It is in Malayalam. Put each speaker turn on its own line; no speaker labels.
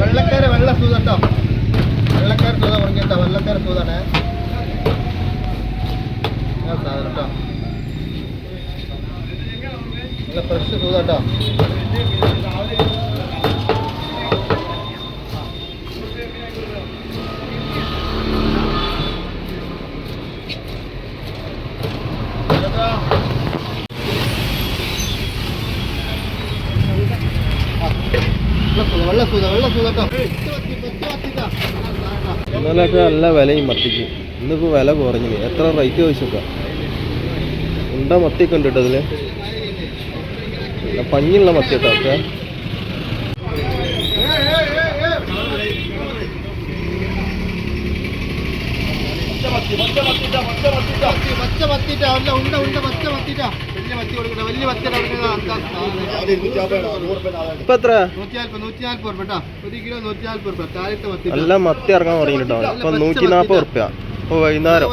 വെള്ളക്കാര വെള്ള സൂതട്ടോ, വെള്ളക്കാര സൂത പറഞ്ഞിട്ടോ, വെള്ളക്കാര സൂതാണ് സാധനം കേട്ടോ. നല്ല ഫ്രഷ് സൂതട്ടോ.
ഇന്നലെയൊക്കെ നല്ല വിലയും മത്തിക്ക്. ഇന്നിപ്പോൾ വില കുറഞ്ഞു. എത്ര റേറ്റ് ചോദിച്ചൊക്കെ ഉണ്ട മത്തിയൊക്കെ ഉണ്ട് കേട്ടോ. അതിൽ പഞ്ഞിയുള്ള മത്തി കേട്ടോ ഒക്കെ. ഇപ്പൊ എത്ര? നല്ല മത്തി ഇറങ്ങാൻ തുടങ്ങിട്ടോ. ഇപ്പൊ 140 റുപ്യ. ഇപ്പൊ വൈകുന്നേരം